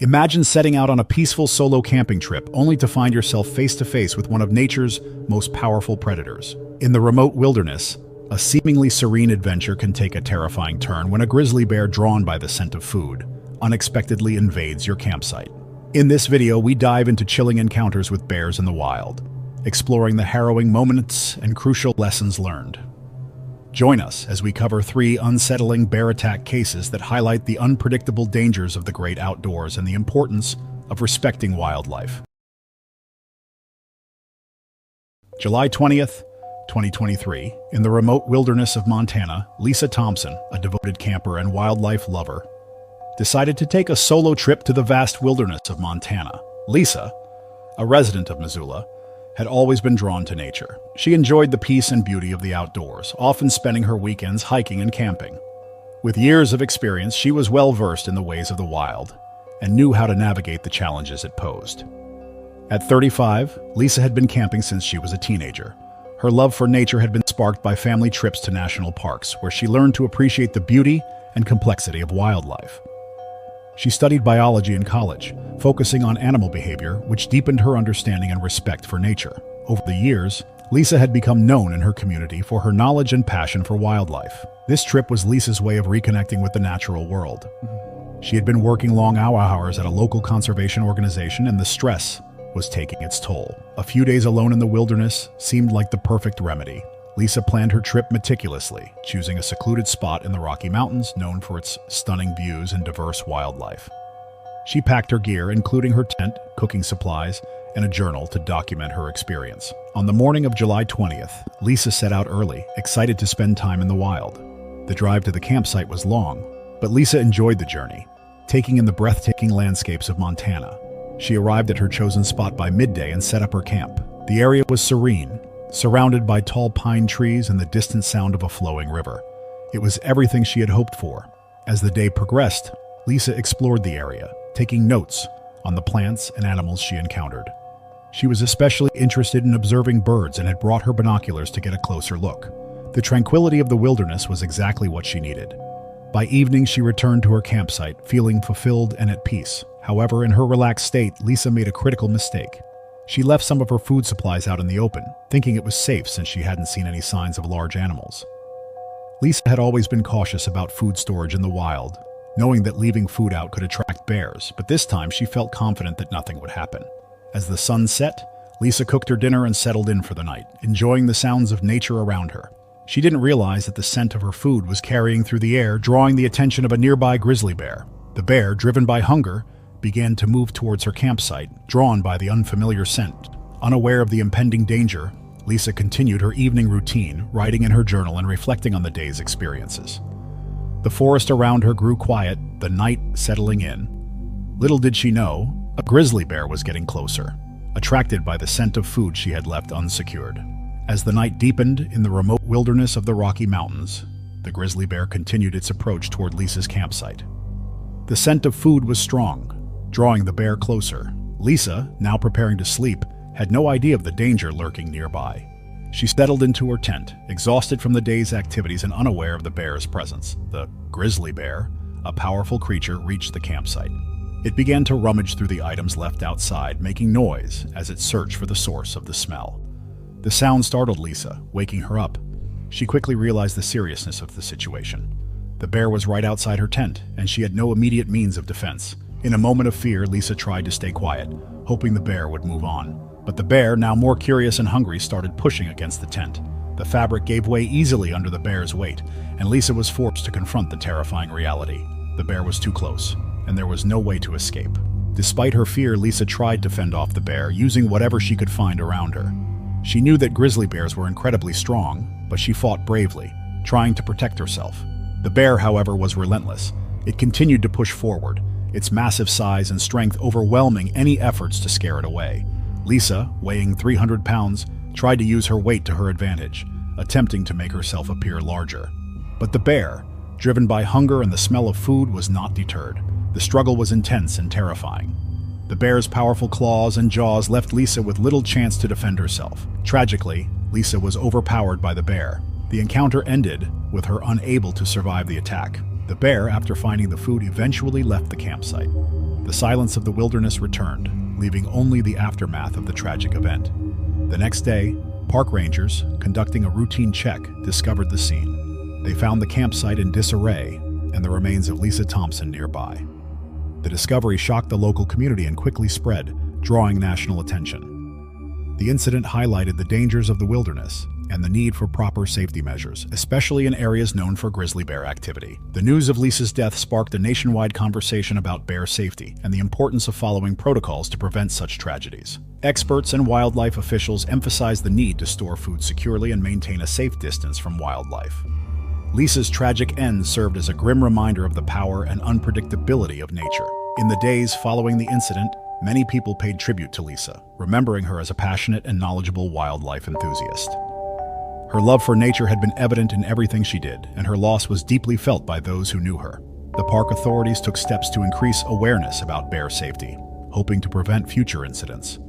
Imagine setting out on a peaceful solo camping trip only to find yourself face to face with one of nature's most powerful predators. In the remote wilderness, a seemingly serene adventure can take a terrifying turn when a grizzly bear drawn by the scent of food unexpectedly invades your campsite. In this video, we dive into chilling encounters with bears in the wild, exploring the harrowing moments and crucial lessons learned. Join us as we cover 3 unsettling bear attack cases that highlight the unpredictable dangers of the great outdoors and the importance of respecting wildlife. July 20th, 2023, in the remote wilderness of Montana, Lisa Thompson, a devoted camper and wildlife lover, decided to take a solo trip to the vast wilderness of Montana. Lisa, a resident of Missoula, had always been drawn to nature. She enjoyed the peace and beauty of the outdoors, often spending her weekends hiking and camping. With years of experience, she was well versed in the ways of the wild and knew how to navigate the challenges it posed. At 35, Lisa had been camping since she was a teenager. Her love for nature had been sparked by family trips to national parks, where she learned to appreciate the beauty and complexity of wildlife. She studied biology in college, focusing on animal behavior, which deepened her understanding and respect for nature. Over the years, Lisa had become known in her community for her knowledge and passion for wildlife. This trip was Lisa's way of reconnecting with the natural world. She had been working long hours at a local conservation organization, and the stress was taking its toll. A few days alone in the wilderness seemed like the perfect remedy. Lisa planned her trip meticulously, choosing a secluded spot in the Rocky Mountains known for its stunning views and diverse wildlife. She packed her gear, including her tent, cooking supplies, and a journal to document her experience. On the morning of July 20th, Lisa set out early, excited to spend time in the wild. The drive to the campsite was long, but Lisa enjoyed the journey, taking in the breathtaking landscapes of Montana. She arrived at her chosen spot by midday and set up her camp. The area was serene, surrounded by tall pine trees and the distant sound of a flowing river. It was everything she had hoped for. As the day progressed, Lisa explored the area, taking notes on the plants and animals she encountered. She was especially interested in observing birds and had brought her binoculars to get a closer look. The tranquility of the wilderness was exactly what she needed. By evening, she returned to her campsite, feeling fulfilled and at peace. However, in her relaxed state, Lisa made a critical mistake. She left some of her food supplies out in the open, thinking it was safe since she hadn't seen any signs of large animals. Lisa had always been cautious about food storage in the wild, knowing that leaving food out could attract bears, but this time she felt confident that nothing would happen. As the sun set, Lisa cooked her dinner and settled in for the night, enjoying the sounds of nature around her. She didn't realize that the scent of her food was carrying through the air, drawing the attention of a nearby grizzly bear. The bear, driven by hunger, began to move towards her campsite, drawn by the unfamiliar scent. Unaware of the impending danger, Lisa continued her evening routine, writing in her journal and reflecting on the day's experiences. The forest around her grew quiet, the night settling in. Little did she know, a grizzly bear was getting closer, attracted by the scent of food she had left unsecured. As the night deepened in the remote wilderness of the Rocky Mountains, the grizzly bear continued its approach toward Lisa's campsite. The scent of food was strong, drawing the bear closer. Lisa, now preparing to sleep, had no idea of the danger lurking nearby. She settled into her tent, exhausted from the day's activities and unaware of the bear's presence. The grizzly bear, a powerful creature, reached the campsite. It began to rummage through the items left outside, making noise as it searched for the source of the smell. The sound startled Lisa, waking her up. She quickly realized the seriousness of the situation. The bear was right outside her tent, and she had no immediate means of defense. In a moment of fear, Lisa tried to stay quiet, hoping the bear would move on. But the bear, now more curious and hungry, started pushing against the tent. The fabric gave way easily under the bear's weight, and Lisa was forced to confront the terrifying reality. The bear was too close, and there was no way to escape. Despite her fear, Lisa tried to fend off the bear, using whatever she could find around her. She knew that grizzly bears were incredibly strong, but she fought bravely, trying to protect herself. The bear, however, was relentless. It continued to push forward, its massive size and strength overwhelming any efforts to scare it away. Lisa, weighing 300 pounds, tried to use her weight to her advantage, attempting to make herself appear larger. But the bear, driven by hunger and the smell of food, was not deterred. The struggle was intense and terrifying. The bear's powerful claws and jaws left Lisa with little chance to defend herself. Tragically, Lisa was overpowered by the bear. The encounter ended with her unable to survive the attack. The bear, after finding the food, eventually left the campsite. The silence of the wilderness returned, leaving only the aftermath of the tragic event. The next day, park rangers, conducting a routine check, discovered the scene. They found the campsite in disarray and the remains of Lisa Thompson nearby. The discovery shocked the local community and quickly spread, drawing national attention. The incident highlighted the dangers of the wilderness and the need for proper safety measures, especially in areas known for grizzly bear activity. The news of Lisa's death sparked a nationwide conversation about bear safety and the importance of following protocols to prevent such tragedies. Experts and wildlife officials emphasized the need to store food securely and maintain a safe distance from wildlife. Lisa's tragic end served as a grim reminder of the power and unpredictability of nature. In the days following the incident, many people paid tribute to Lisa, remembering her as a passionate and knowledgeable wildlife enthusiast. Her love for nature had been evident in everything she did, and her loss was deeply felt by those who knew her. The park authorities took steps to increase awareness about bear safety, hoping to prevent future incidents.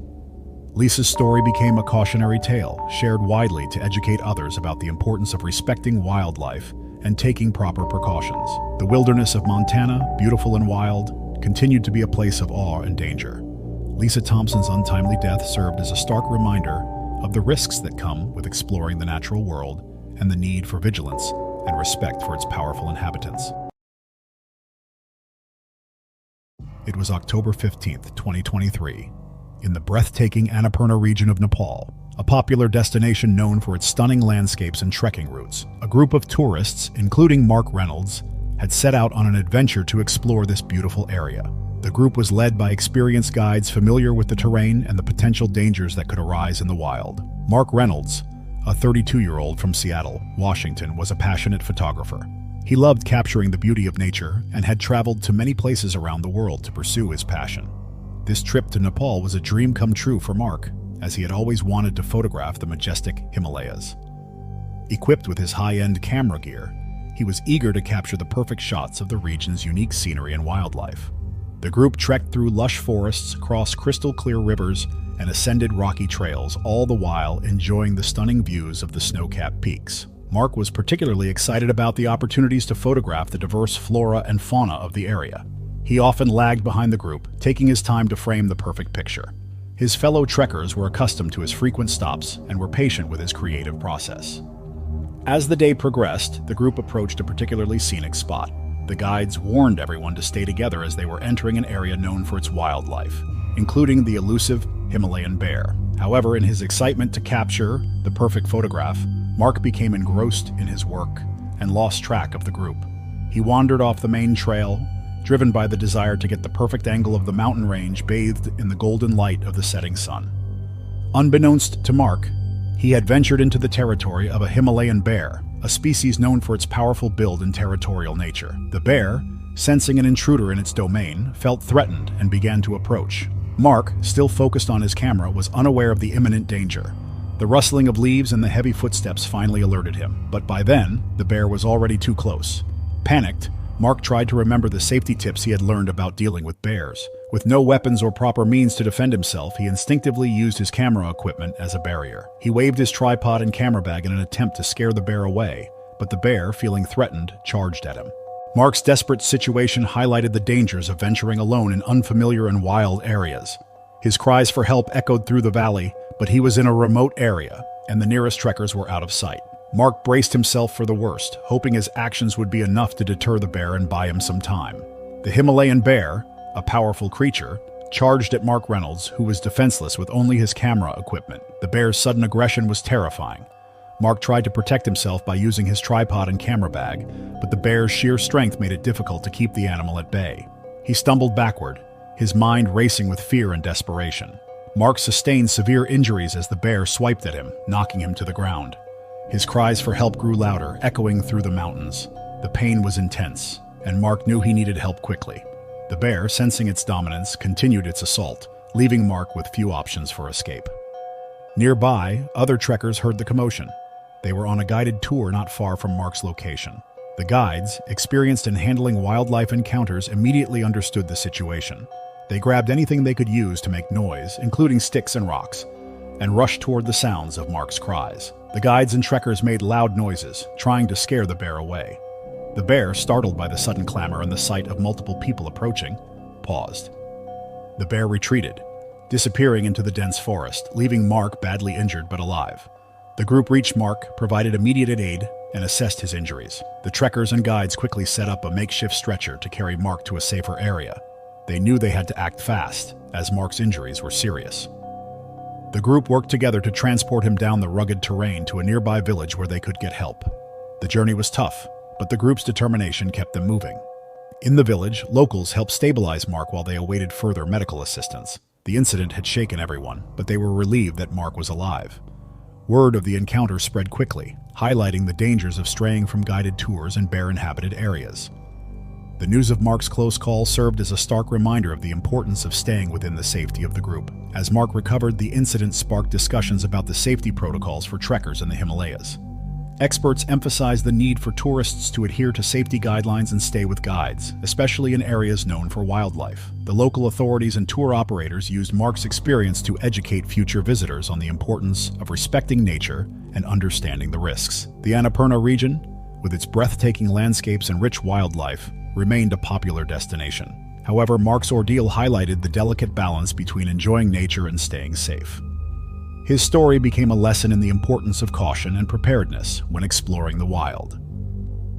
Lisa's story became a cautionary tale, shared widely to educate others about the importance of respecting wildlife and taking proper precautions. The wilderness of Montana, beautiful and wild, continued to be a place of awe and danger. Lisa Thompson's untimely death served as a stark reminder of the risks that come with exploring the natural world and the need for vigilance and respect for its powerful inhabitants. It was October 15th, 2023, in the breathtaking Annapurna region of Nepal, a popular destination known for its stunning landscapes and trekking routes. A group of tourists, including Mark Reynolds, had set out on an adventure to explore this beautiful area. The group was led by experienced guides familiar with the terrain and the potential dangers that could arise in the wild. Mark Reynolds, a 32-year-old from Seattle, Washington, was a passionate photographer. He loved capturing the beauty of nature and had traveled to many places around the world to pursue his passion. This trip to Nepal was a dream come true for Mark, as he had always wanted to photograph the majestic Himalayas. Equipped with his high-end camera gear, he was eager to capture the perfect shots of the region's unique scenery and wildlife. The group trekked through lush forests, crossed crystal-clear rivers, and ascended rocky trails, all the while enjoying the stunning views of the snow-capped peaks. Mark was particularly excited about the opportunities to photograph the diverse flora and fauna of the area. He often lagged behind the group, taking his time to frame the perfect picture. His fellow trekkers were accustomed to his frequent stops and were patient with his creative process. As the day progressed, the group approached a particularly scenic spot. The guides warned everyone to stay together as they were entering an area known for its wildlife, including the elusive Himalayan bear. However, in his excitement to capture the perfect photograph, Mark became engrossed in his work and lost track of the group. He wandered off the main trail, driven by the desire to get the perfect angle of the mountain range bathed in the golden light of the setting sun. Unbeknownst to Mark, he had ventured into the territory of a Himalayan bear, a species known for its powerful build and territorial nature. The bear, sensing an intruder in its domain, felt threatened and began to approach. Mark, still focused on his camera, was unaware of the imminent danger. The rustling of leaves and the heavy footsteps finally alerted him, but by then, the bear was already too close. Panicked, Mark tried to remember the safety tips he had learned about dealing with bears. With no weapons or proper means to defend himself, he instinctively used his camera equipment as a barrier. He waved his tripod and camera bag in an attempt to scare the bear away, but the bear, feeling threatened, charged at him. Mark's desperate situation highlighted the dangers of venturing alone in unfamiliar and wild areas. His cries for help echoed through the valley, but he was in a remote area, and the nearest trekkers were out of sight. Mark braced himself for the worst, hoping his actions would be enough to deter the bear and buy him some time. The Himalayan bear, a powerful creature, charged at Mark Reynolds, who was defenseless with only his camera equipment. The bear's sudden aggression was terrifying. Mark tried to protect himself by using his tripod and camera bag, but the bear's sheer strength made it difficult to keep the animal at bay. He stumbled backward, his mind racing with fear and desperation. Mark sustained severe injuries as the bear swiped at him, knocking him to the ground. His cries for help grew louder, echoing through the mountains. The pain was intense, and Mark knew he needed help quickly. The bear, sensing its dominance, continued its assault, leaving Mark with few options for escape. Nearby, other trekkers heard the commotion. They were on a guided tour not far from Mark's location. The guides, experienced in handling wildlife encounters, immediately understood the situation. They grabbed anything they could use to make noise, including sticks and rocks, and rushed toward the sounds of Mark's cries. The guides and trekkers made loud noises, trying to scare the bear away. The bear, startled by the sudden clamor and the sight of multiple people approaching, paused. The bear retreated, disappearing into the dense forest, leaving Mark badly injured but alive. The group reached Mark, provided immediate aid, and assessed his injuries. The trekkers and guides quickly set up a makeshift stretcher to carry Mark to a safer area. They knew they had to act fast, as Mark's injuries were serious. The group worked together to transport him down the rugged terrain to a nearby village where they could get help. The journey was tough, but the group's determination kept them moving. In the village, locals helped stabilize Mark while they awaited further medical assistance. The incident had shaken everyone, but they were relieved that Mark was alive. Word of the encounter spread quickly, highlighting the dangers of straying from guided tours in bear-inhabited areas. The news of Mark's close call served as a stark reminder of the importance of staying within the safety of the group. As Mark recovered, the incident sparked discussions about the safety protocols for trekkers in the Himalayas. Experts emphasized the need for tourists to adhere to safety guidelines and stay with guides, especially in areas known for wildlife. The local authorities and tour operators used Mark's experience to educate future visitors on the importance of respecting nature and understanding the risks. The Annapurna region, with its breathtaking landscapes and rich wildlife, remained a popular destination. However, Mark's ordeal highlighted the delicate balance between enjoying nature and staying safe. His story became a lesson in the importance of caution and preparedness when exploring the wild.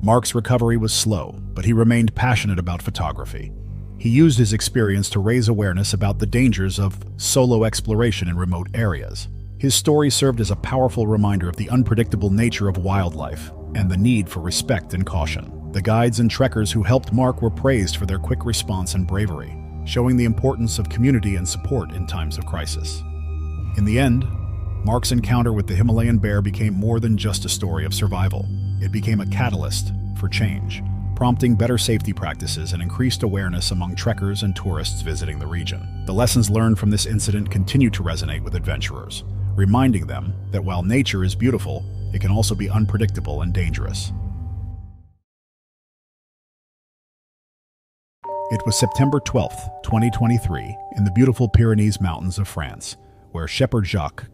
Mark's recovery was slow, but he remained passionate about photography. He used his experience to raise awareness about the dangers of solo exploration in remote areas. His story served as a powerful reminder of the unpredictable nature of wildlife and the need for respect and caution. The guides and trekkers who helped Mark were praised for their quick response and bravery, showing the importance of community and support in times of crisis. In the end, Mark's encounter with the Himalayan bear became more than just a story of survival. It became a catalyst for change, prompting better safety practices and increased awareness among trekkers and tourists visiting the region. The lessons learned from this incident continue to resonate with adventurers, reminding them that while nature is beautiful, it can also be unpredictable and dangerous. It was September 12, 2023, in the beautiful Pyrenees Mountains of France, where shepherd Jacques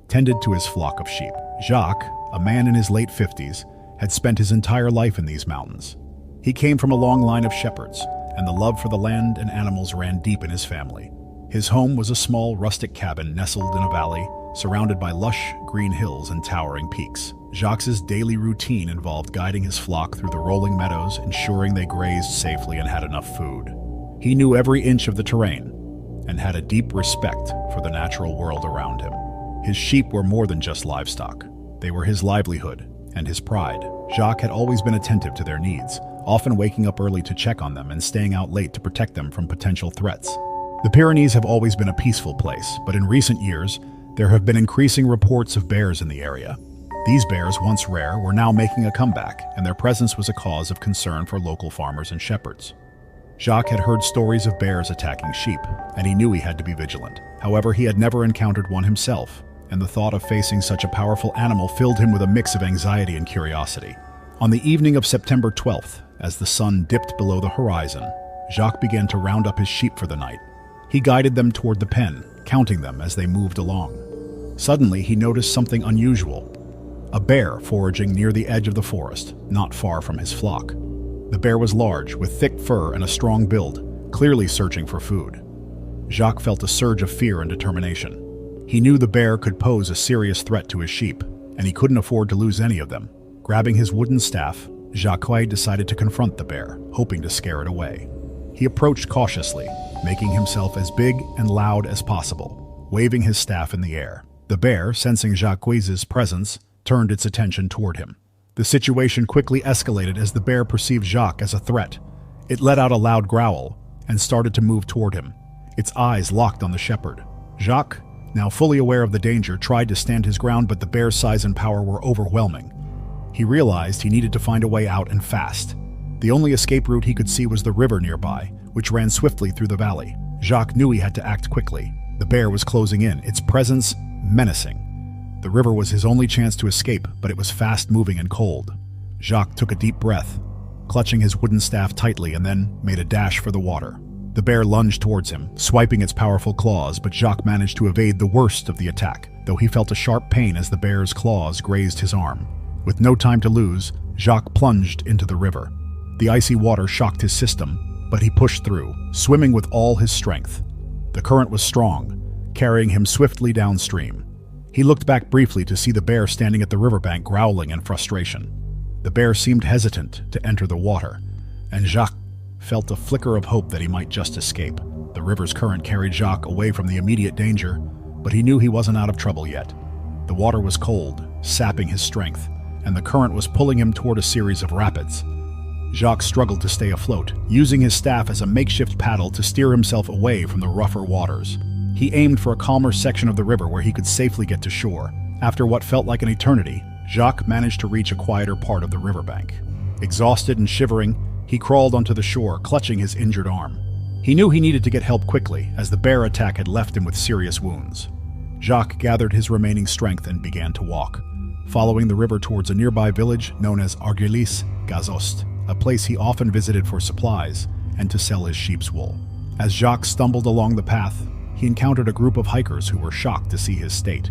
tended to his flock of sheep. Jacques, a man in his late 50s, had spent his entire life in these mountains. He came from a long line of shepherds, and the love for the land and animals ran deep in his family. His home was a small, rustic cabin nestled in a valley, surrounded by lush, green hills and towering peaks. Jacques' daily routine involved guiding his flock through the rolling meadows, ensuring they grazed safely and had enough food. He knew every inch of the terrain and had a deep respect for the natural world around him. His sheep were more than just livestock. They were his livelihood and his pride. Jacques had always been attentive to their needs, often waking up early to check on them and staying out late to protect them from potential threats. The Pyrenees have always been a peaceful place, but in recent years, there have been increasing reports of bears in the area. These bears, once rare, were now making a comeback, and their presence was a cause of concern for local farmers and shepherds. Jacques had heard stories of bears attacking sheep, and he knew he had to be vigilant. However, he had never encountered one himself, and the thought of facing such a powerful animal filled him with a mix of anxiety and curiosity. On the evening of September 12th, as the sun dipped below the horizon, Jacques began to round up his sheep for the night. He guided them toward the pen, counting them as they moved along. Suddenly, he noticed something unusual: a bear foraging near the edge of the forest, not far from his flock. The bear was large, with thick fur and a strong build, clearly searching for food. Jacques felt a surge of fear and determination. He knew the bear could pose a serious threat to his sheep, and he couldn't afford to lose any of them. Grabbing his wooden staff, Jacques decided to confront the bear, hoping to scare it away. He approached cautiously, making himself as big and loud as possible, waving his staff in the air. The bear, sensing Jacques' presence, turned its attention toward him. The situation quickly escalated as the bear perceived Jacques as a threat. It let out a loud growl and started to move toward him, its eyes locked on the shepherd. Jacques, now fully aware of the danger, tried to stand his ground, but the bear's size and power were overwhelming. He realized he needed to find a way out, and fast. The only escape route he could see was the river nearby, which ran swiftly through the valley. Jacques knew he had to act quickly. The bear was closing in, its presence menacing. The river was his only chance to escape, but it was fast-moving and cold. Jacques took a deep breath, clutching his wooden staff tightly, and then made a dash for the water. The bear lunged towards him, swiping its powerful claws, but Jacques managed to evade the worst of the attack, though he felt a sharp pain as the bear's claws grazed his arm. With no time to lose, Jacques plunged into the river. The icy water shocked his system, but he pushed through, swimming with all his strength. The current was strong, carrying him swiftly downstream. He looked back briefly to see the bear standing at the riverbank growling in frustration. The bear seemed hesitant to enter the water, and Jacques felt a flicker of hope that he might just escape. The river's current carried Jacques away from the immediate danger, but he knew he wasn't out of trouble yet. The water was cold, sapping his strength, and the current was pulling him toward a series of rapids. Jacques struggled to stay afloat, using his staff as a makeshift paddle to steer himself away from the rougher waters. He aimed for a calmer section of the river where he could safely get to shore. After what felt like an eternity, Jacques managed to reach a quieter part of the riverbank. Exhausted and shivering, he crawled onto the shore, clutching his injured arm. He knew he needed to get help quickly, as the bear attack had left him with serious wounds. Jacques gathered his remaining strength and began to walk, following the river towards a nearby village known as Argelis-Gazost, a place he often visited for supplies and to sell his sheep's wool. As Jacques stumbled along the path, he encountered a group of hikers who were shocked to see his state.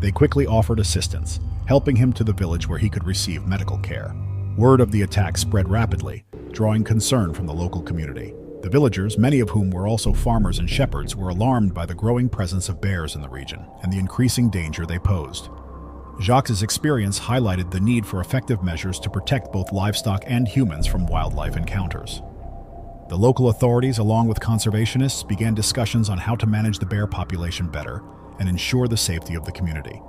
They quickly offered assistance, helping him to the village where he could receive medical care. Word of the attack spread rapidly, drawing concern from the local community. The villagers, many of whom were also farmers and shepherds, were alarmed by the growing presence of bears in the region and the increasing danger they posed. Jacques' experience highlighted the need for effective measures to protect both livestock and humans from wildlife encounters. The local authorities, along with conservationists, began discussions on how to manage the bear population better and ensure the safety of the community.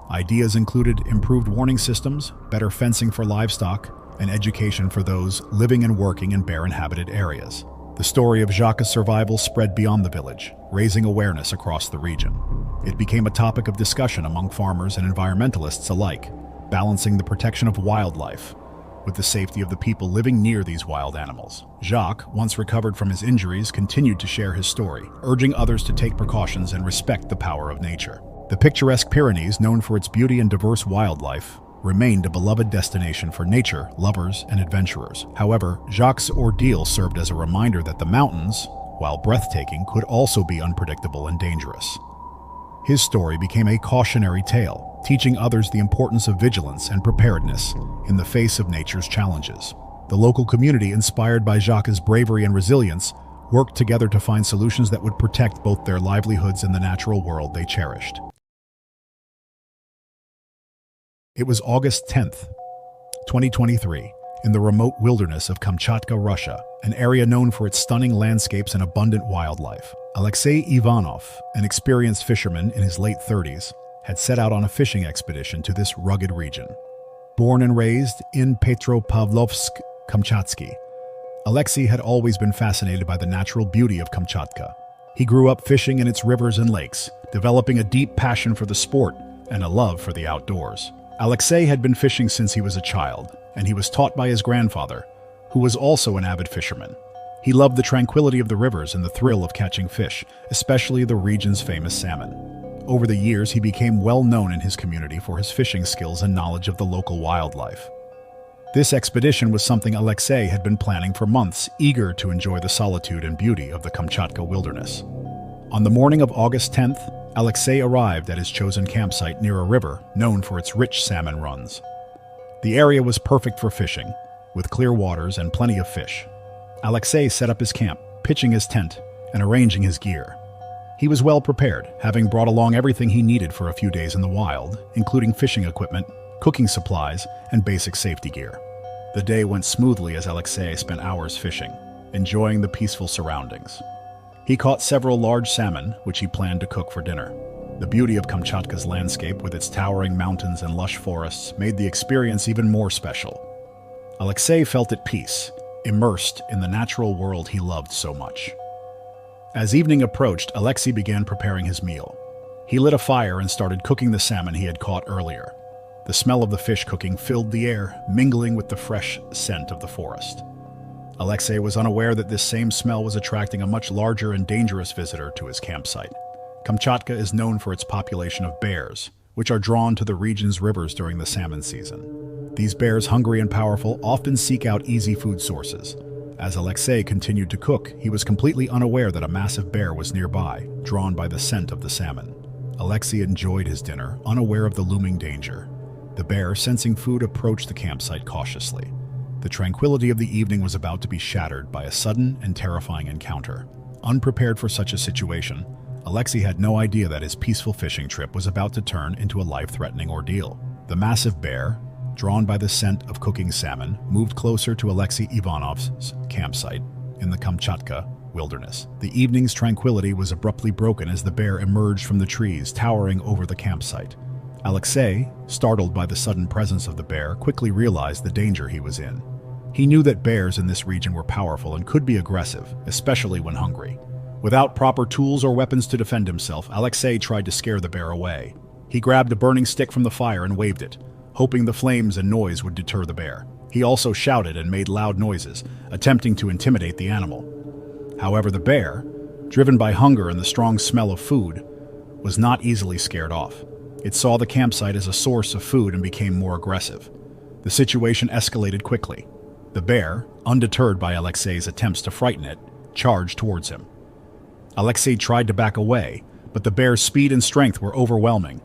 Ideas included improved warning systems, better fencing for livestock, and education for those living and working in bear-inhabited areas. The story of Jacques' survival spread beyond the village, raising awareness across the region. It became a topic of discussion among farmers and environmentalists alike, balancing the protection of wildlife with the safety of the people living near these wild animals. Jacques, once recovered from his injuries, continued to share his story, urging others to take precautions and respect the power of nature. The picturesque Pyrenees, known for its beauty and diverse wildlife, remained a beloved destination for nature lovers and adventurers. However, Jacques' ordeal served as a reminder that the mountains, while breathtaking, could also be unpredictable and dangerous. His story became a cautionary tale, teaching others the importance of vigilance and preparedness in the face of nature's challenges. The local community, inspired by Jacques' bravery and resilience, worked together to find solutions that would protect both their livelihoods and the natural world they cherished. It was August 10th, 2023, in the remote wilderness of Kamchatka, Russia, an area known for its stunning landscapes and abundant wildlife. Alexei Ivanov, an experienced fisherman in his late 30s, had set out on a fishing expedition to this rugged region. Born and raised in Petropavlovsk, Kamchatsky, Alexei had always been fascinated by the natural beauty of Kamchatka. He grew up fishing in its rivers and lakes, developing a deep passion for the sport and a love for the outdoors. Alexei had been fishing since he was a child, and he was taught by his grandfather, who was also an avid fisherman. He loved the tranquility of the rivers and the thrill of catching fish, especially the region's famous salmon. Over the years, he became well known in his community for his fishing skills and knowledge of the local wildlife. This expedition was something Alexei had been planning for months, eager to enjoy the solitude and beauty of the Kamchatka wilderness. On the morning of August 10th, Alexei arrived at his chosen campsite near a river known for its rich salmon runs. The area was perfect for fishing, with clear waters and plenty of fish. Alexei set up his camp, pitching his tent and arranging his gear. He was well prepared, having brought along everything he needed for a few days in the wild, including fishing equipment, cooking supplies, and basic safety gear. The day went smoothly as Alexei spent hours fishing, enjoying the peaceful surroundings. He caught several large salmon, which he planned to cook for dinner. The beauty of Kamchatka's landscape, with its towering mountains and lush forests, made the experience even more special. Alexei felt at peace, immersed in the natural world he loved so much. As evening approached, Alexei began preparing his meal. He lit a fire and started cooking the salmon he had caught earlier. The smell of the fish cooking filled the air, mingling with the fresh scent of the forest. Alexei was unaware that this same smell was attracting a much larger and dangerous visitor to his campsite. Kamchatka is known for its population of bears, which are drawn to the region's rivers during the salmon season. These bears, hungry and powerful, often seek out easy food sources. As Alexei continued to cook, he was completely unaware that a massive bear was nearby, drawn by the scent of the salmon. Alexei enjoyed his dinner, unaware of the looming danger. The bear, sensing food, approached the campsite cautiously. The tranquility of the evening was about to be shattered by a sudden and terrifying encounter. Unprepared for such a situation, Alexei had no idea that his peaceful fishing trip was about to turn into a life-threatening ordeal. The massive bear, drawn by the scent of cooking salmon, moved closer to Alexei Ivanov's campsite in the Kamchatka wilderness. The evening's tranquility was abruptly broken as the bear emerged from the trees towering over the campsite. Alexei, startled by the sudden presence of the bear, quickly realized the danger he was in. He knew that bears in this region were powerful and could be aggressive, especially when hungry. Without proper tools or weapons to defend himself, Alexei tried to scare the bear away. He grabbed a burning stick from the fire and waved it, hoping the flames and noise would deter the bear. He also shouted and made loud noises, attempting to intimidate the animal. However, the bear, driven by hunger and the strong smell of food, was not easily scared off. It saw the campsite as a source of food and became more aggressive. The situation escalated quickly. The bear, undeterred by Alexei's attempts to frighten it, charged towards him. Alexei tried to back away, but the bear's speed and strength were overwhelming.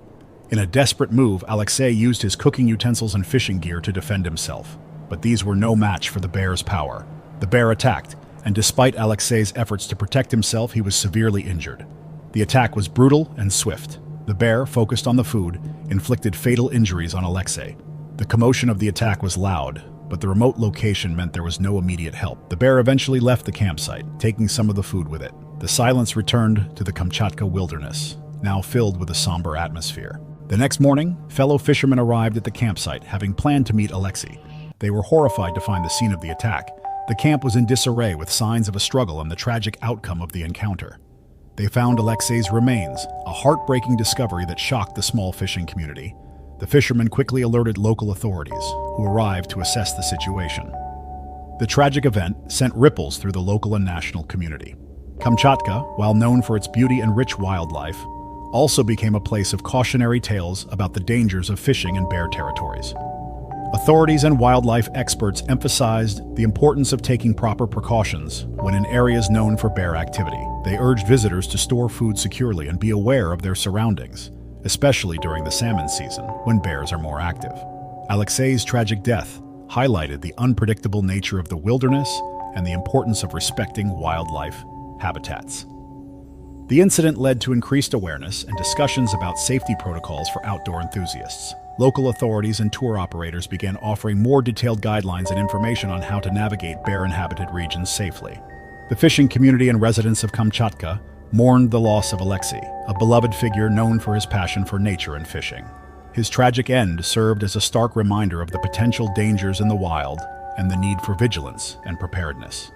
In a desperate move, Alexei used his cooking utensils and fishing gear to defend himself. But these were no match for the bear's power. The bear attacked, and despite Alexei's efforts to protect himself, he was severely injured. The attack was brutal and swift. The bear, focused on the food, inflicted fatal injuries on Alexei. The commotion of the attack was loud, but the remote location meant there was no immediate help. The bear eventually left the campsite, taking some of the food with it. The silence returned to the Kamchatka wilderness, now filled with a somber atmosphere. The next morning, fellow fishermen arrived at the campsite, having planned to meet Alexei. They were horrified to find the scene of the attack. The camp was in disarray with signs of a struggle and the tragic outcome of the encounter. They found Alexei's remains, a heartbreaking discovery that shocked the small fishing community. The fishermen quickly alerted local authorities, who arrived to assess the situation. The tragic event sent ripples through the local and national community. Kamchatka, while known for its beauty and rich wildlife, also became a place of cautionary tales about the dangers of fishing in bear territories. Authorities and wildlife experts emphasized the importance of taking proper precautions when in areas known for bear activity. They urged visitors to store food securely and be aware of their surroundings, especially during the salmon season, when bears are more active. Alexei's tragic death highlighted the unpredictable nature of the wilderness and the importance of respecting wildlife habitats. The incident led to increased awareness and discussions about safety protocols for outdoor enthusiasts. Local authorities and tour operators began offering more detailed guidelines and information on how to navigate bear-inhabited regions safely. The fishing community and residents of Kamchatka mourned the loss of Alexei, a beloved figure known for his passion for nature and fishing. His tragic end served as a stark reminder of the potential dangers in the wild and the need for vigilance and preparedness.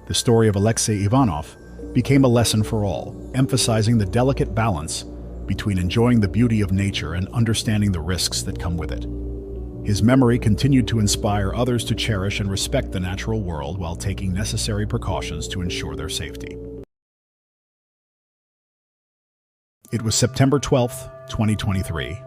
The story of Alexei Ivanov became a lesson for all, emphasizing the delicate balance between enjoying the beauty of nature and understanding the risks that come with it. His memory continued to inspire others to cherish and respect the natural world while taking necessary precautions to ensure their safety. It was September 12, 2023,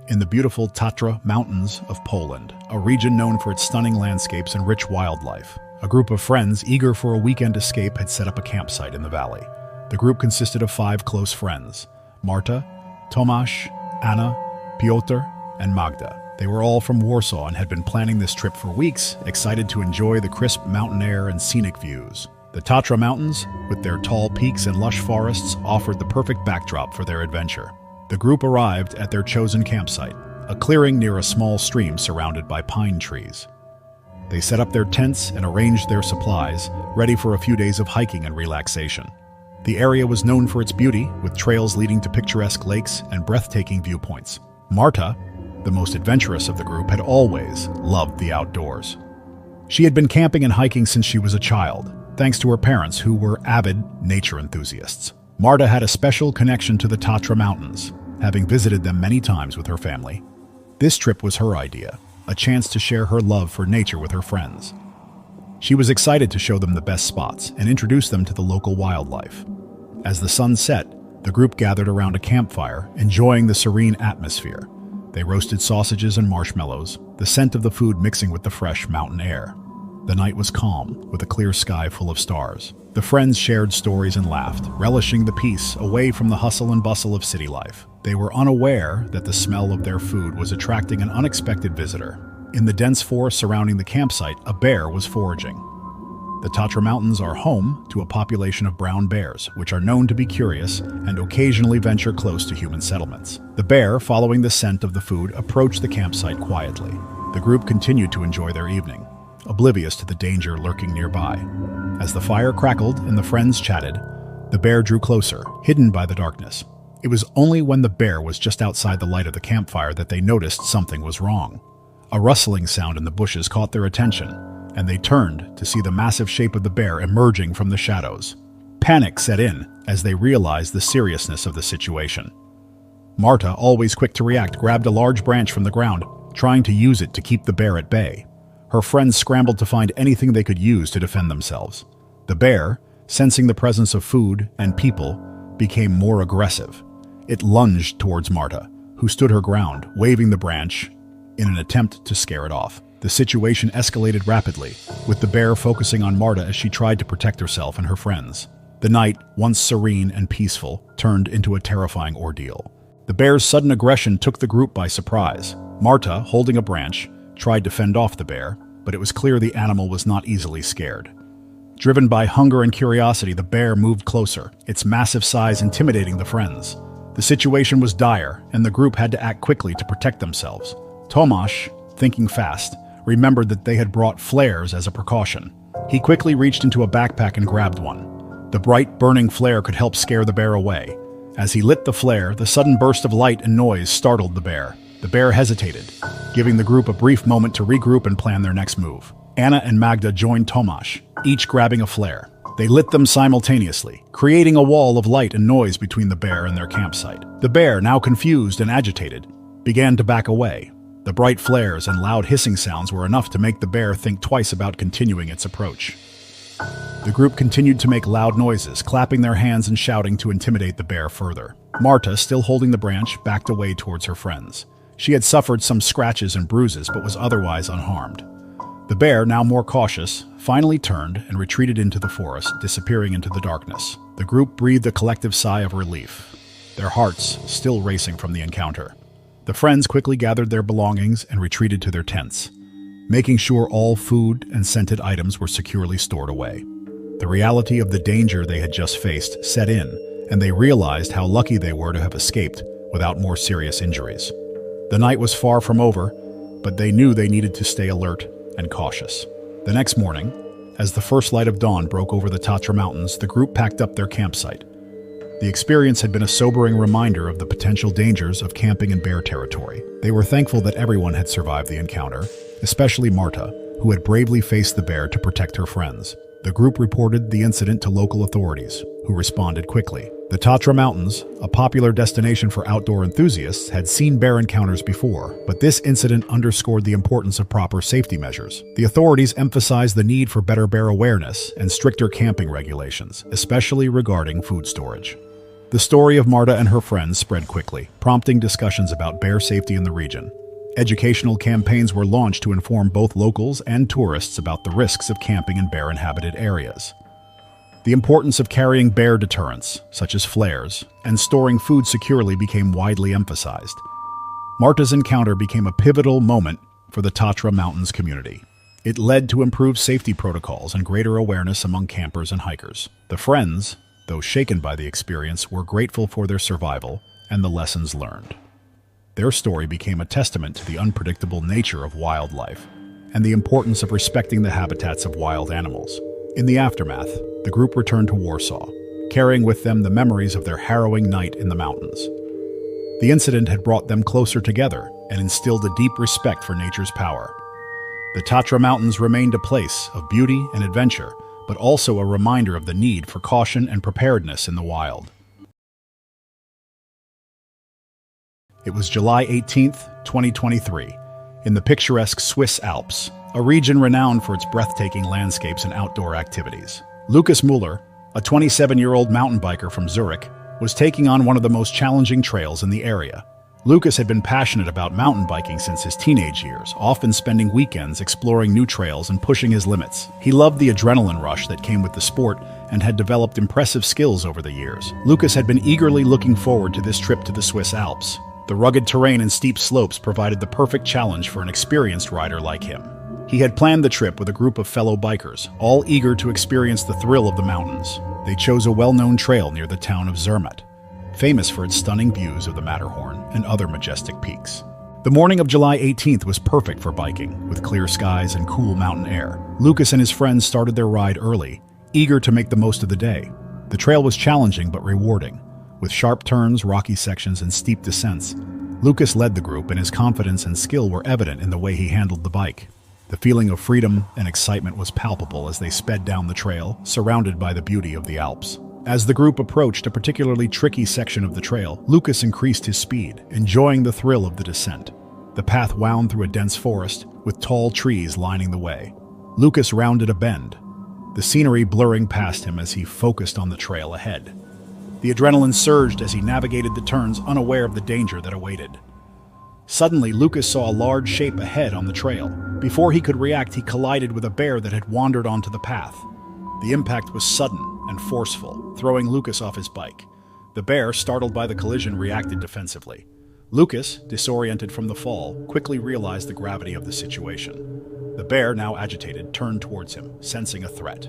in the beautiful Tatra Mountains of Poland, a region known for its stunning landscapes and rich wildlife. A group of friends eager for a weekend escape had set up a campsite in the valley. The group consisted of 5 close friends: Marta, Tomasz, Anna, Piotr, and Magda. They were all from Warsaw and had been planning this trip for weeks, excited to enjoy the crisp mountain air and scenic views. The Tatra Mountains, with their tall peaks and lush forests, offered the perfect backdrop for their adventure. The group arrived at their chosen campsite, a clearing near a small stream surrounded by pine trees. They set up their tents and arranged their supplies, ready for a few days of hiking and relaxation. The area was known for its beauty, with trails leading to picturesque lakes and breathtaking viewpoints. Marta, the most adventurous of the group, had always loved the outdoors. She had been camping and hiking since she was a child, thanks to her parents who were avid nature enthusiasts. Marta had a special connection to the Tatra Mountains, having visited them many times with her family. This trip was her idea, a chance to share her love for nature with her friends. She was excited to show them the best spots and introduce them to the local wildlife. As the sun set, the group gathered around a campfire, enjoying the serene atmosphere. They roasted sausages and marshmallows, the scent of the food mixing with the fresh mountain air. The night was calm, with a clear sky full of stars. The friends shared stories and laughed, relishing the peace away from the hustle and bustle of city life. They were unaware that the smell of their food was attracting an unexpected visitor. In the dense forest surrounding the campsite, a bear was foraging. The Tatra Mountains are home to a population of brown bears, which are known to be curious and occasionally venture close to human settlements. The bear, following the scent of the food, approached the campsite quietly. The group continued to enjoy their evening, oblivious to the danger lurking nearby. As the fire crackled and the friends chatted, the bear drew closer, hidden by the darkness. It was only when the bear was just outside the light of the campfire that they noticed something was wrong. A rustling sound in the bushes caught their attention, and they turned to see the massive shape of the bear emerging from the shadows. Panic set in as they realized the seriousness of the situation. Marta, always quick to react, grabbed a large branch from the ground, trying to use it to keep the bear at bay. Her friends scrambled to find anything they could use to defend themselves. The bear, sensing the presence of food and people, became more aggressive. It lunged towards Marta, who stood her ground, waving the branch in an attempt to scare it off. The situation escalated rapidly, with the bear focusing on Marta as she tried to protect herself and her friends. The night, once serene and peaceful, turned into a terrifying ordeal. The bear's sudden aggression took the group by surprise. Marta, holding a branch, tried to fend off the bear, but it was clear the animal was not easily scared. Driven by hunger and curiosity, the bear moved closer, its massive size intimidating the friends. The situation was dire, and the group had to act quickly to protect themselves. Tomasz, thinking fast, remembered that they had brought flares as a precaution. He quickly reached into a backpack and grabbed one. The bright, burning flare could help scare the bear away. As he lit the flare, the sudden burst of light and noise startled the bear. The bear hesitated, giving the group a brief moment to regroup and plan their next move. Anna and Magda joined Tomasz, each grabbing a flare. They lit them simultaneously, creating a wall of light and noise between the bear and their campsite. The bear, now confused and agitated, began to back away. The bright flares and loud hissing sounds were enough to make the bear think twice about continuing its approach. The group continued to make loud noises, clapping their hands and shouting to intimidate the bear further. Marta, still holding the branch, backed away towards her friends. She had suffered some scratches and bruises, but was otherwise unharmed. The bear, now more cautious, finally turned and retreated into the forest, disappearing into the darkness. The group breathed a collective sigh of relief, their hearts still racing from the encounter. The friends quickly gathered their belongings and retreated to their tents, making sure all food and scented items were securely stored away. The reality of the danger they had just faced set in, and they realized how lucky they were to have escaped without more serious injuries. The night was far from over, but they knew they needed to stay alert and cautious. The next morning, as the first light of dawn broke over the Tatra Mountains, the group packed up their campsite. The experience had been a sobering reminder of the potential dangers of camping in bear territory. They were thankful that everyone had survived the encounter, especially Marta, who had bravely faced the bear to protect her friends. The group reported the incident to local authorities, who responded quickly. The Tatra Mountains, a popular destination for outdoor enthusiasts, had seen bear encounters before, but this incident underscored the importance of proper safety measures. The authorities emphasized the need for better bear awareness and stricter camping regulations, especially regarding food storage. The story of Marta and her friends spread quickly, prompting discussions about bear safety in the region. Educational campaigns were launched to inform both locals and tourists about the risks of camping in bear-inhabited areas. The importance of carrying bear deterrents, such as flares, and storing food securely became widely emphasized. Marta's encounter became a pivotal moment for the Tatra Mountains community. It led to improved safety protocols and greater awareness among campers and hikers. The friends, though shaken by the experience, were grateful for their survival and the lessons learned. Their story became a testament to the unpredictable nature of wildlife and the importance of respecting the habitats of wild animals. In the aftermath, the group returned to Warsaw, carrying with them the memories of their harrowing night in the mountains. The incident had brought them closer together and instilled a deep respect for nature's power. The Tatra Mountains remained a place of beauty and adventure, but also a reminder of the need for caution and preparedness in the wild. It was July 18th, 2023, in the picturesque Swiss Alps, a region renowned for its breathtaking landscapes and outdoor activities. Lucas Müller, a 27-year-old mountain biker from Zurich, was taking on one of the most challenging trails in the area. Lucas had been passionate about mountain biking since his teenage years, often spending weekends exploring new trails and pushing his limits. He loved the adrenaline rush that came with the sport and had developed impressive skills over the years. Lucas had been eagerly looking forward to this trip to the Swiss Alps. The rugged terrain and steep slopes provided the perfect challenge for an experienced rider like him. He He had planned the trip with a group of fellow bikers, all eager to experience the thrill of the mountains. They chose a well-known trail near the town of Zermatt, famous for its stunning views of the Matterhorn and other majestic peaks. The morning of July 18th was perfect for biking, with clear skies and cool mountain air. Lucas and his friends started their ride early, eager to make the most of the day. The trail was challenging but rewarding, with sharp turns, rocky sections, and steep descents. Lucas led the group, and his confidence and skill were evident in the way he handled the bike. The feeling of freedom and excitement was palpable as they sped down the trail, surrounded by the beauty of the Alps. As the group approached a particularly tricky section of the trail, Lucas increased his speed, enjoying the thrill of the descent. The path wound through a dense forest, with tall trees lining the way. Lucas rounded a bend, the scenery blurring past him as he focused on the trail ahead. The adrenaline surged as he navigated the turns, unaware of the danger that awaited. Suddenly, Lucas saw a large shape ahead on the trail. Before he could react, he collided with a bear that had wandered onto the path. The impact was sudden and forceful, throwing Lucas off his bike. The bear, startled by the collision, reacted defensively. Lucas, disoriented from the fall, quickly realized the gravity of the situation. The bear, now agitated, turned towards him, sensing a threat.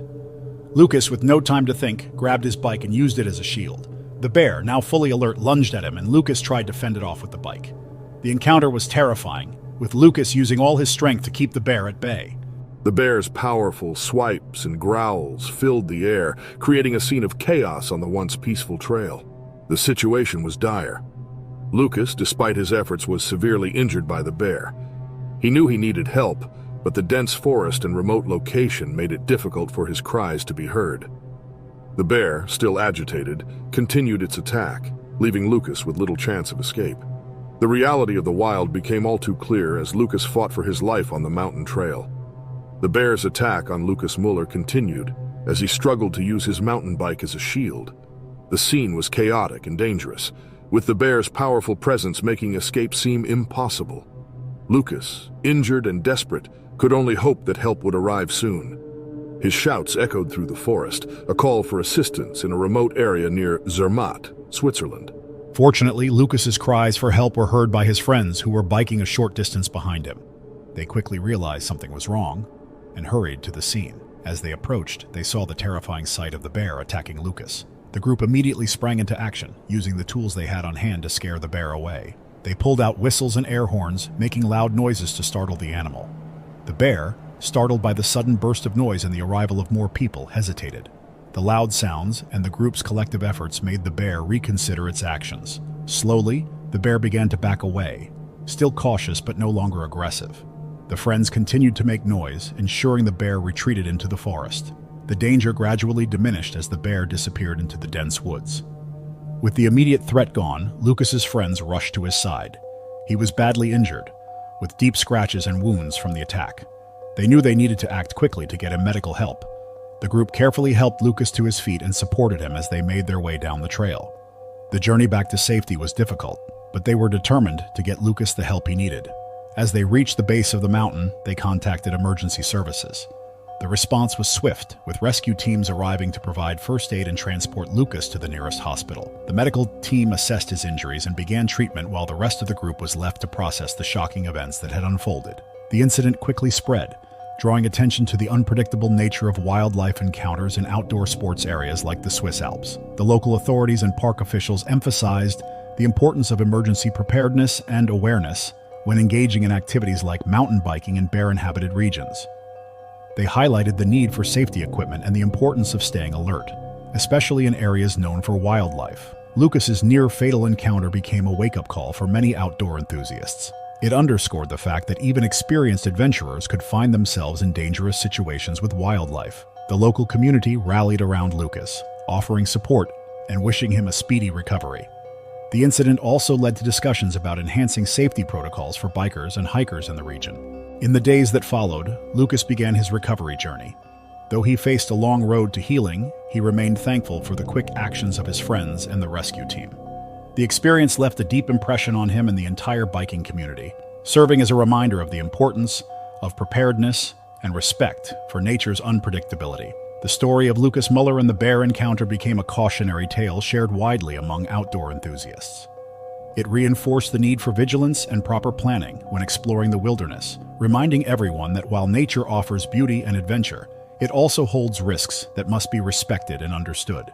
Lucas, with no time to think, grabbed his bike and used it as a shield. The bear, now fully alert, lunged at him, and Lucas tried to fend it off with the bike. The encounter was terrifying, with Lucas using all his strength to keep the bear at bay. The bear's powerful swipes and growls filled the air, creating a scene of chaos on the once peaceful trail. The situation was dire. Lucas, despite his efforts, was severely injured by the bear. He knew he needed help, but the dense forest and remote location made it difficult for his cries to be heard. The bear, still agitated, continued its attack, leaving Lucas with little chance of escape. The reality of the wild became all too clear as Lucas fought for his life on the mountain trail. The bear's attack on Lucas Muller continued as he struggled to use his mountain bike as a shield. The scene was chaotic and dangerous, with the bear's powerful presence making escape seem impossible. Lucas, injured and desperate, could only hope that help would arrive soon. His shouts echoed through the forest, a call for assistance in a remote area near Zermatt, Switzerland. Fortunately, Lucas's cries for help were heard by his friends who were biking a short distance behind him. They quickly realized something was wrong and hurried to the scene. As they approached, they saw the terrifying sight of the bear attacking Lucas. The group immediately sprang into action, using the tools they had on hand to scare the bear away. They pulled out whistles and air horns, making loud noises to startle the animal. The bear, startled by the sudden burst of noise and the arrival of more people, hesitated. The loud sounds and the group's collective efforts made the bear reconsider its actions. Slowly, the bear began to back away, still cautious but no longer aggressive. The friends continued to make noise, ensuring the bear retreated into the forest. The danger gradually diminished as the bear disappeared into the dense woods. With the immediate threat gone, Lucas's friends rushed to his side. He was badly injured, with deep scratches and wounds from the attack. They knew they needed to act quickly to get him medical help. The group carefully helped Lucas to his feet and supported him as they made their way down the trail. The journey back to safety was difficult, but they were determined to get Lucas the help he needed. As they reached the base of the mountain, they contacted emergency services. The response was swift, with rescue teams arriving to provide first aid and transport Lucas to the nearest hospital. The medical team assessed his injuries and began treatment while the rest of the group was left to process the shocking events that had unfolded. The incident quickly spread, drawing attention to the unpredictable nature of wildlife encounters in outdoor sports areas like the Swiss Alps. The local authorities and park officials emphasized the importance of emergency preparedness and awareness when engaging in activities like mountain biking in bear-inhabited regions. They highlighted the need for safety equipment and the importance of staying alert, especially in areas known for wildlife. Lucas's near-fatal encounter became a wake-up call for many outdoor enthusiasts. It underscored the fact that even experienced adventurers could find themselves in dangerous situations with wildlife. The local community rallied around Lucas, offering support and wishing him a speedy recovery. The incident also led to discussions about enhancing safety protocols for bikers and hikers in the region. In the days that followed, Lucas began his recovery journey. Though he faced a long road to healing, he remained thankful for the quick actions of his friends and the rescue team. The experience left a deep impression on him and the entire biking community, serving as a reminder of the importance of preparedness and respect for nature's unpredictability. The story of Lucas Muller and the bear encounter became a cautionary tale shared widely among outdoor enthusiasts. It reinforced the need for vigilance and proper planning when exploring the wilderness, reminding everyone that while nature offers beauty and adventure, it also holds risks that must be respected and understood.